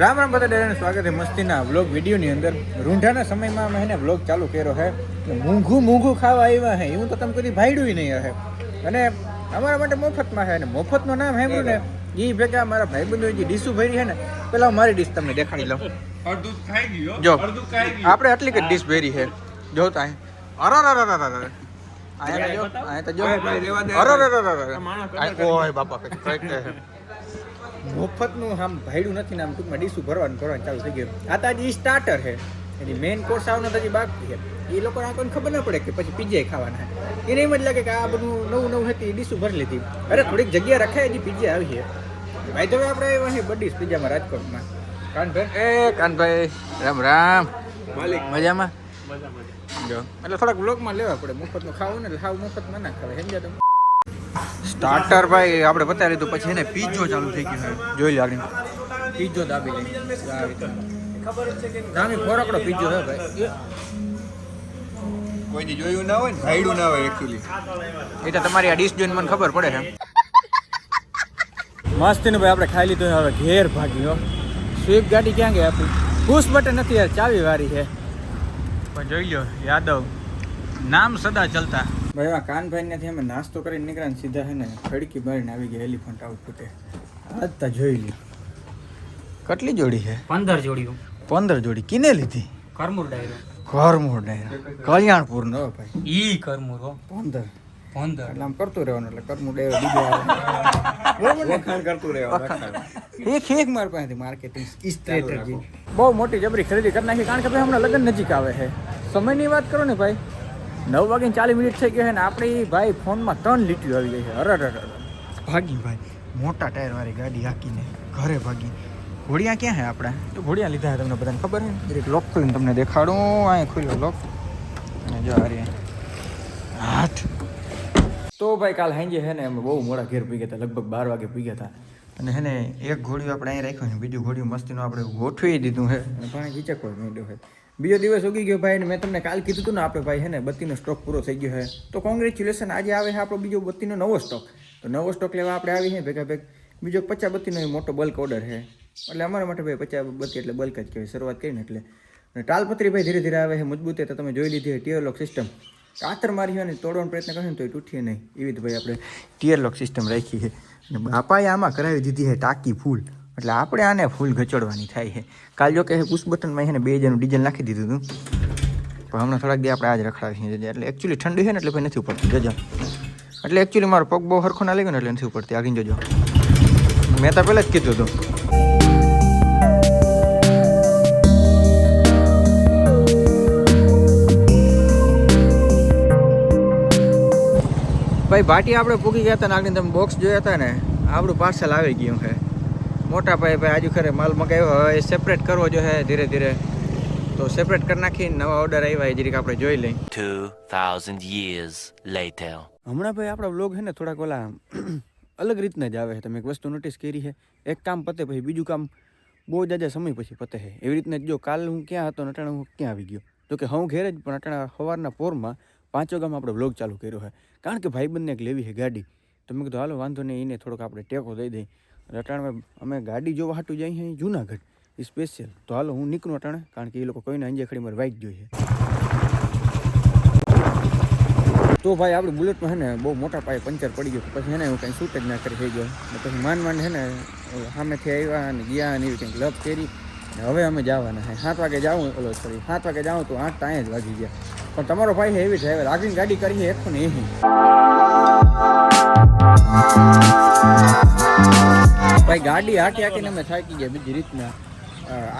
રામ રામ બધાને સ્વાગત છે મસ્તીના વ્લોગ વિડીયોની અંદર. રૂંઢાના સમયમાં અમે એને વ્લોગ ચાલુ કર્યો છે. મૂંઘું ખાવા આવ્યા છે એવું તો તમે કદી ભાઈડું નહીં હશે. અને અમારા માટે મફતમાં છે. અને મફતનું નામ સાંભળ્યું ને એ ભેગા મારા ભાઈબંધો જે ડીશું ભરી છે ને, પેલા મારી ડીશ તમને દેખાડી લઉં. જો આપણે આટલી કઈ ડીશ ભરી છે. જો તો મફતનું આમ ભાઈડું નથી ને આમ ટૂંકમાં ડીશું ભરવાનું ચાલુ થઈ ગયું. આ તો આજે સ્ટાર્ટર છે. એની મેઇન કોર્સ આવવાનો તો હજી બાકી છે. એ લોકોને આ કોઈને ખબર ના પડે કે પછી પીઝા ખાવાના. એને એમ જ લાગે કે આ બધું નવું હતી ડીશું ભરી લીધી. અરે થોડીક જગ્યા રખાય હજી પીઝા આવી છે. ભાઈ તો આપણે આવ્યા છે બડીશ પીઝામાં રાજકોટમાં. કાનભાઈ રામ રામ. મજામાં જો એટલે થોડાક બ્લોગમાં લેવા પડે. મફતનું ખાવું ને ખાવું મફતમાં ના ખાવે. સમજ્યા તમે? સ્ટાર્ટર ભાઈ આપણે બતાવી લીધું. પછી એને પીઝો ચાલુ થઈ ગયો છે. જોઈ લે આગળ પીઝો દાબી લઈ નામી ફોરકડો પીઝો છે ભાઈ. કોઈની જોયું ના હોય ને ભાઈડું ના હોય એકચ્યુઅલી. એ તો તમારી આ ડીશ જોઈને મને ખબર પડે છે. મસ્ત ને ભાઈ આપણે ખાઈ લીધું. હવે ઘેર ભાગ્યો. સ્વિફ્ટ ગાડી ક્યાં ગઈ આપણી? પુશ બટન નથી યાર, ચાવી વાળી છે. પણ જોઈ લો યાદવ નામ સદા ચલતા. ભાઈ આ કાનભાઈ નથી અમે નાસ્તો કરીને નીકળ્યા સીધા છે ને ખડકી બારીને આવી ગયા એલિફન્ટ આઉટપુટે. આજ તા જોઈ લી કેટલી જોડી છે? 15 જોડીઓ. 15 જોડી કિને લીધી? કરમૂર ડાયરો. કલ્યાણપુર નો ભાઈ. ઈ કરમૂર 15 એટલે આમ કરતું રહેવાનું. એટલે કરમૂર ડાયરો બીજો આવે કરતું રહેવાનું. એક માર પાસેથી માર્કેટિંગ સ્ટ્રેટેજી બહુ મોટી જબરી ખરીદી કરી નાખી. કારણ કે ભાઈ હમણાં લગ્ન નજીક આવે છે. સમયની વાત કરો ને ભાઈ, 9:40 થઈ ગયો છે ને આપણે ભાઈ ફોનમાં 3 લીટીઓ આવી ગઈ છે. અરે ભાગી ભાઈ મોટા ટાયર વાળી ગાડી હાકીને ઘરે ભાગી. ઘોડિયા ક્યાં છે આપણા? તો ઘોડિયા લીધા તમને બધાને ખબર છે ને. એક લોક ખોલીને તમને દેખાડું. અહીંયા ખુલ્યો લોક અને જો આ હાથ. તો ભાઈ કાલ સાંજે છે ને અમે બહુ મોડા ઘેર પી ગયા હતા. લગભગ 12 વાગે પી ગયા હતા. અને છે ને એક ઘોડિયું આપણે અહીં રાખ્યું છે, બીજું ઘોડિયું મસ્તીનું આપણે ગોઠવી દીધું છે. અને પાણી ખીચકવા માંડ્યો છે. બીજો દિવસ ઉગી ગયો ભાઈ. મેં તમને કાલ કીધું હતું ને આપણે ભાઈ છે ને બત્તીનો સ્ટોક પૂરો થઈ ગયો છે. તો કોંગ્રેચ્યુલેશન, આજે આવે છે આપણો બીજો બત્તીનો નવો સ્ટોક. તો નવો સ્ટોક લેવા આપણે આવી છે ભેગા બીજો 50 બત્તીનો મોટો બલ્ક ઓર્ડર છે. એટલે અમારા માટે ભાઈ 50 બત્તી એટલે બલ્ક જ કહેવાય. શરૂઆત કરીને એટલે ટાલપત્રી ભાઈ ધીરે ધીરે આવે છે મજબૂત. તો તમે જોઈ લીધી ટીયર લોક સિસ્ટમ. કાતર મારી હોય ને તોડવાનો પ્રયત્ન કરશે ને તો એ તૂટીએ નહીં. એવી જ ભાઈ આપણે ટીયર લોક સિસ્ટમ રાખી છે. અને બાપાએ આમાં કરાવી દીધી છે ટાંકી ફૂલ. એટલે આપણે આને ફૂલ ગચોડવાની થાય છે. કાલ જો કે પુશ બટનમાં છે ને 2000 ડીઝલ નાખી દીધું હતું. પણ હમણાં થોડાક દી આપણે આજ રખડાવી છે. એટલે એકચ્યુઅલી ઠંડી છે ને એટલે ભાઈ નથી ઉપડતી. જજો એટલે એકચ્યુઅલી મારો પગ બહુ હરખો ના લાગ્યો ને એટલે નથી ઉપડતી. આગળ જજો, મેં તો પહેલાં જ કીધું હતું. ભાઈ ભાટી આપણે પૂગી ગયા હતા ને આગળ તમે બોક્સ જોયા હતા ને, આપણું પાર્સલ આવી ગયું છે. મોટા ભાઈ આજુ ખરે માલ મગાવ્યો. હવે સેપરેટ કરવો જોઈએ ધીરે ધીરે. તો સેપરેટ કરી નાખીને નવા ઓર્ડર આવ્યા એ જરીક આપણે જોઈ લઈએ. 2000 years later. હમણાં ભાઈ આપણા વ્લોગ છે ને થોડાક ઓલા અલગ રીતના જ આવે છે. તમે એક વસ્તુ નોટિસ કરી છે, એક કામ પતે પછી બીજું કામ બહુ જાજા સમય પછી પતે છે. એવી રીતના જો કાલ હું ક્યાં હતો અટાણે હું ક્યાં આવી ગયો. તો કે હું ઘેર જ, પણ અટાણા સવારના પોરમાં 5 વાગ્યામાં આપણે વ્લોગ ચાલુ કર્યો છે. કારણ કે ભાઈબંધને એક લેવી છે ગાડી. તો મેં કીધું હાલો વાંધો નહીં, એને થોડોક આપણે ટેકો દઈ દઈએ. અટાણે અમે ગાડી જોવા હાટું જઈએ છીએ જુનાગઢ સ્પેશિયલ. તો હાલો હું નીકળું અટાણે, કારણ કે એ લોકો કોઈને અંજે ખડી મારે બાઇક જોઈએ. તો ભાઈ આપણી બુલેટમાં છે ને બહુ મોટા પાયે પંચર પડી ગયું. પછી એને હું કંઈ શૂટ જ ના કરી થઈ ગયો. પછી માંડ છે ને સામેથી આવ્યા અને ગયા અને એવી કંઈક લપ કરી. અને હવે અમે જવાના છે 7 વાગે જાઉં. 7 વાગે જાઉં તો 8 ત્યાં જ વાગી ગયા. પણ તમારો ભાઈ એવી ડ્રાઈવર આગળની ગાડી કરી છે 180. ભાઈ ગાડી હાંકીને અમે થાકી ગયા બીજી રીતના.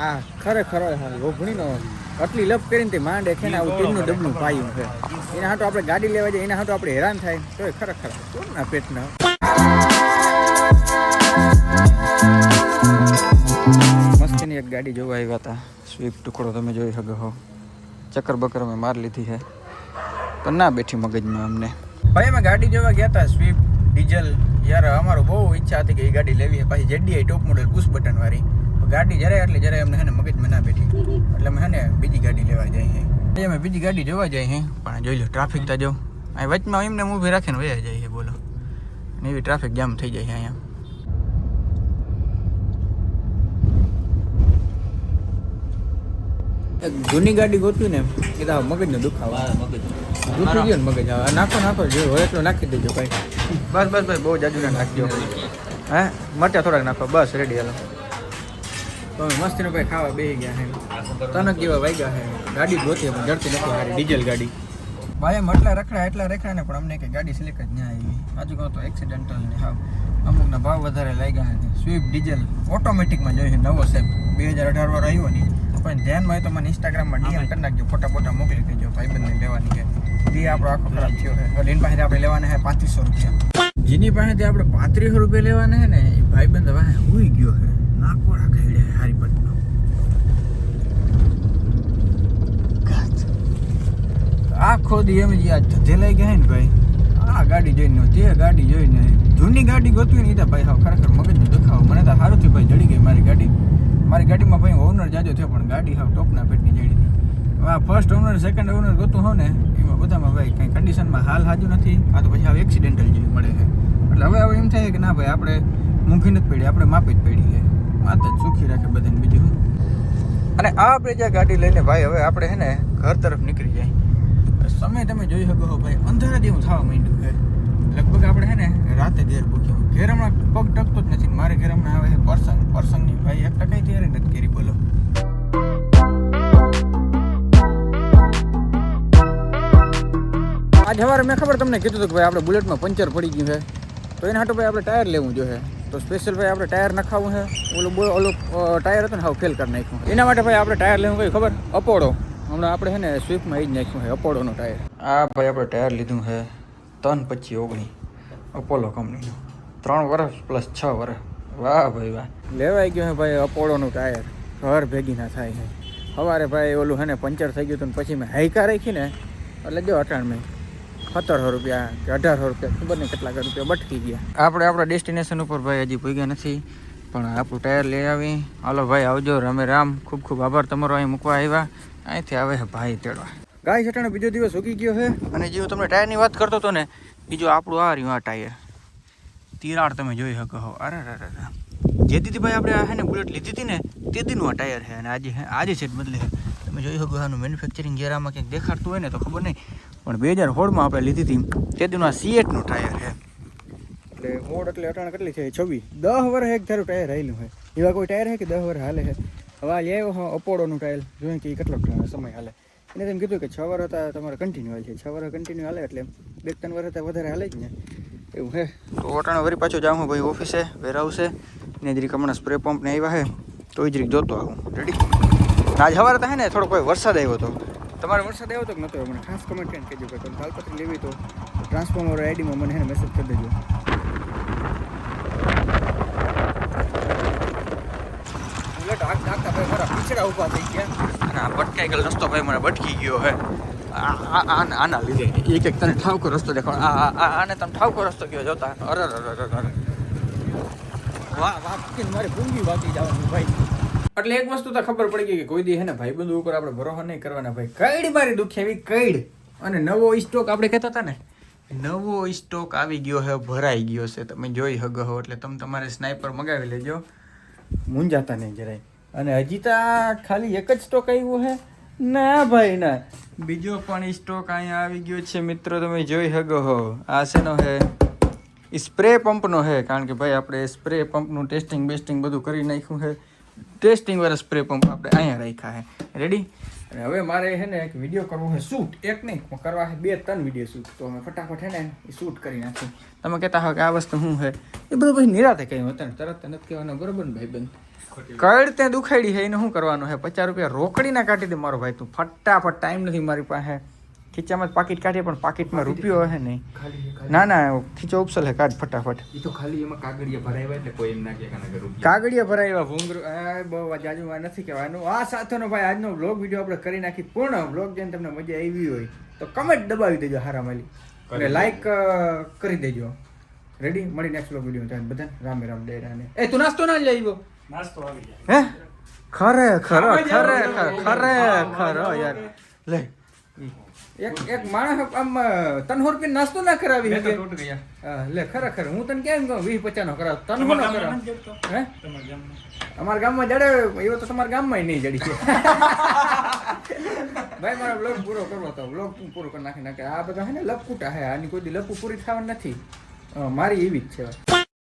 આ ખરેખર લોભણીનો આટલી લપ કરીને તે માંડ એક ને આવું તીરનું ડબલું પાયું છે. એના હાટો આપણે ગાડી લેવા જાય, એના હાટો આપણે હેરાન થાય તો એ ખરેખર કોના પેટના. મસ્તીની એક ગાડી જોવા આવ્યા હતા, સ્વિફ્ટ ટુકડો તમે જોઈ શકો છો. ચક્કર બકર અમે માર લીધી છે પણ ના બેઠી મગજમાં અમને. ભાઈ અમે ગાડી જોવા ગયા હતા સ્વિફ્ટ ડીઝલ. યાર અમારું બહુ ઈચ્છા હતી કે એ ગાડી લેવી છે. પછી JDI top model push button વાળી ગાડી જ્યારે અમને છે ને મગજમાં ના બેઠી. એટલે અમે છે ને બીજી ગાડી લેવા જઈએ. અમે બીજી ગાડી જોવા જઈએ પણ જોઈ લો ટ્રાફિક તો જો અહીં વચમાં એમને ઊભી રાખીને વયા જાય બોલો. અને એવી ટ્રાફિક જામ થઈ જાય અહીંયા. એક જૂની ગાડી ગોતવી ને એ તો મગજનો દુખાવો દુખી ગયો ને મગજ નાખો જે હોય એટલો નાખી દેજો ભાઈ બસ ભાઈ બહુ જાજુ ના નાખજો હે મરચા થોડાક નાખો બસ રેડી હાલો તો મસ્તીનો ભાઈ ખાવા બેસી ગયા છે તને કેવા વાગ્યા છે ગાડી ગોતી પણ જડતી નથી સારી ડીઝલ ગાડી ભાઈ એમ એટલા રખડા ને પણ અમને કે ગાડી સિલેક્ટ જ ના આવી આજુ કહો તો એક્સિડેન્ટલ ને હાવ અમુકના ભાવ વધારે લાગ્યા છે સ્વિફ્ટ ડીઝલ ઓટોમેટિકમાં જોઈએ નવો સાહેબ 2018 વાળો આવ્યો નહીં પણ ધ્યાનમાં હોય તો મને ઇન્સ્ટાગ્રામમાં ડીએમ કરી નાખજો ફોટા મોકલી દેજો ભાઈબંધને લેવાની છે એ આપણો આખો ખરાબ થયો છે એટલે એની પાસેથી આપણે લેવાના છે 3500 રૂપિયા જેની પાસેથી આપણે 3500 રૂપિયા લેવાના છે ને એ ભાઈબંધ હવે હુઈ ગયો છે નાકોડા ખાઈ હારી પટનો આખો દી એમ જ યાદ ધધે લઈ ગયા ને ભાઈ આ ગાડી જોઈને તે ગાડી જોઈને જૂની ગાડી ગોતવી ને ભાઈ હા ખરેખર મગજને દુખાવો મને તો સારું થયું ભાઈ જડી ગઈ મારી ગાડીમાં ભાઈ ઓનર જાજો થયો પણ ગાડી હાવ ટોપના પેટની જડી હતી હવે ફર્સ્ટ ઓનર સેકન્ડ ઓનર ગોતું હો ને એમાં બધામાં ભાઈ કંઈ કન્ડિશનમાં હાલ હાજુ નથી આ તો પછી હવે એક્સિડેન્ટલ જેવી મળે છે એટલે હવે એમ થાય કે ના ભાઈ આપણે મૂંઘી નથી પડી આપણે માપી જ પડી છે માતા જ સુખી રાખે બધાને બીજું અને આ આપણે જ્યાં ગાડી લઈને ભાઈ હવે આપણે છે ને ઘર તરફ નીકળી જાય સમય તમે જોઈ શકો છો ભાઈ અંધારા જેવું થવા માંડ્યું છે લગભગ આપણે છે ને રાતે ઘેર પૂછ્યો ઘેર હમણાં પગ ટકતો જ નથી મારે ઘેર હમણાં આવે છે પરસંગની ભાઈ 1 ટકા તૈયારી નથી કરી બોલો આજ સવારે મેં ખબર તમને કીધું હતું કે ભાઈ આપણે બુલેટમાં પંચર પડી ગયું છે તો એના હાટું ભાઈ આપણે ટાયર લેવું જોઈએ તો સ્પેશિયલ ભાઈ આપણે ટાયર નખાવું છે ઓલું ટાયર હતું ને હાવ ફેલ કરી નાખ્યું એના માટે ભાઈ આપણે ટાયર લેવું કઈ ખબર અપોડો હમણાં આપણે છે ને સ્વિફ્ટમાં એ જ નાખ્યું છે અપોલોનો ટાયર આ ભાઈ આપણે ટાયર લીધું છે 325/19 અપોલો કંપનીનું 3 વર્ષ પ્લસ 6 વર્ષ વાહ ભાઈ વાહ લેવાઈ ગયો છે ભાઈ અપોલોનું ટાયર ઘર ભેગી ના થાય છે સવારે ભાઈ ઓલું છે ને પંચર થઈ ગયું હતું ને પછી મેં હાઈકા રાખી ને એટલે જો 1700 રૂપિયા કે 1800 રૂપિયા ખબર નહીં કેટલા રૂપિયા બટકી ગયા આપણે આપણા ડેસ્ટિનેશન ઉપર ભાઈ હજી પૂગ્યા નથી પણ આપણું ટાયર લઈ આવી હાલો ભાઈ આવજો રામે રામ ખૂબ ખૂબ આભાર તમારો અહીં મૂકવા આવ્યા અહીંથી આવે છે ભાઈ તેડવા ગાય છટાણે બીજો દિવસ ઉગી ગયો છે અને જે હું તમને ટાયરની વાત કરતો હતો ને બીજો આપણું આ રહ્યું આ ટાયર તિરાડ તમે જોઈ શકો હો અરે જે દીધી ભાઈ આપણે આ છે ને બુલેટ લીધી હતી ને તે દીનું આ ટાયર છે અને આજે છે બદલે તમે જોઈ શકો આનું મેન્યુફેક્ચરિંગ જ્યારે આમાં કંઈક દેખાડતું હોય ને તો ખબર નહીં પણ 2016માં આપણે લીધી હતી તે દીનું આ C8નું ટાયર છે એટલે મોડ એટલે અટાણે કેટલી છે 26 10 વર્ષ એક ધારું ટાયર હાલ્યું છે એવા કોઈ ટાયર છે કે 10 વર્ષ હાલે છે હવે આ લેવો હા અપોડોનું ટાયર જોઈએ કે કેટલો સમય હાલે એને તેમ કીધું કે 6 વર્ષ હતા તમારે કન્ટિન્યુ હાલે છે 6 વર્ષ કન્ટિન્યુ હાલે એટલે 2-3 વર્ષ વધારે હાલે જ ને એવું છે તો અટાણે વળી પાછો જાઉં ભાઈ ઓફિસે વેરહાઉસે ને જરીક હમણાં સ્પ્રે પંપ ને આવ્યા છે તો જ જરીક જોતો આવું રેડી આજ સવારે તો હે ને થોડો કોઈ વરસાદ આવ્યો હતો તમારે વરસાદ આવ્યો તો કે નહોતો મને ખાસ કમેન્ટ કરીને કહેજો કે તમે તાલપત્રી લેવી તો ટ્રાન્સફોર્મર આઈડીમાં મને હે મેસેજ કરી દેજો પીછડા ઊભા થઈ ગયા અને આ ભટકાઈ ગયેલો રસ્તો ભાઈ મને ભટકી ગયો હે આના લીધે એક તને ઠાવકો રસ્તો દેખાડો આને તમે ઠાવકો રસ્તો કયો જોતા અરે વાહ મારે પૂંગી વાગી જવાનું ભાઈ એટલે એક વસ્તુ તો ખબર પડી ગઈ કે કોઈ દી હે ને ભાઈબંધો ઉપર આપણે ભરોસો નહીં કરવાના ભાઈ કઈડ મારી દુખી આવી કઈડ અને નવો સ્ટોક આપણે કહેતા હતા ને નવો સ્ટોક આવી ગયો છે ભરાઈ ગયો છે તમે જોઈ શકો હો એટલે તમે તમારે સ્નાઈપર મગાવી લેજો મૂંઝાતા નહીં જરાય અને હજી તો ખાલી એક જ સ્ટોક આવ્યો છે ના ભાઈ ના બીજો પણ સ્ટોક અહીંયા આવી ગયો છે મિત્રો તમે જોઈ શકો હો આ શેનો છે સ્પ્રે પંપનો છે કારણ કે ભાઈ આપણે સ્પ્રે પંપનું ટેસ્ટિંગ બેસ્ટિંગ બધું કરી નાખ્યું છે ટેસ્ટિંગ વાળા સ્પ્રે પંપ આપણે અહીંયા રાખ્યા છે રેડી અને હવે મારે છે ને એક વિડીયો કરવો છે શૂટ એક નહીં કરવા છે 2-3 વિડીયો શૂટ તો અમે ફટાફટ છે ને એ શૂટ કરી નાખી તમે કહેતા હો કે આ વસ્તુ શું છે એ બધું પછી નિરાતે કહ્યું હતા ને તરત નથી કહેવાનું બરોબર ને ભાઈબંધ કડ ત્યાં દુખાડી છે એને શું કરવાનું છે 50 રૂપિયા રોકડીના કાઢી દે મારો ભાઈ તું ફટાફટ ટાઈમ નથી મારી પાસે ખીચામાં પાકીટ કાઢીએ પણ પાકીટમાં રૂપિયો હે નહીં ના ખીચો ઉપસલ હે કાઢ ફટાફટ એ તો ખાલી એમાં કાગળિયા ભરાવ્યા એટલે કોઈ એમ ના કે કાગળિયા ભરાવ્યા ભૂંગરું બહુ જાજુમાં નથી કહેવાનું આ સાથેનો ભાઈ આજનો વ્લોગ વિડીયો આપણે કરી નાખી પૂર્ણ વ્લોગ જોઈને તમને મજા આવી હોય તો કમેન્ટ દબાવી દેજો હારા માલી અને લાઈક કરી દેજો રેડી મળી નેક્સ્ટ વ્લોગ વિડીયો ત્યાં બધા રામે રામ ડેરાને એ તું નાસ્તો ના લઈ આવ્યો નાસ્તો આવી જાય હે ખરેખર યાર લે એક માણસ આમ 300 રૂપિયા નાસ્તો ના કરાવી શકે લે ખરેખર હું તને કેમ કહું 20-50 નો કરાવ 300 નો કરાવ હે અમારા ગામમાં જડે એવો તો તમારા ગામમાં નહીં જડી છે ભાઈ મારો બ્લોગ પૂરો કરવો તો બ્લોગ પૂરો કરી નાખી નાખે. આ બધા હે ને લપકુટા હે, આની કોઈ દી લપુ પૂરી થવાની નથી. મારી એવી જ છે.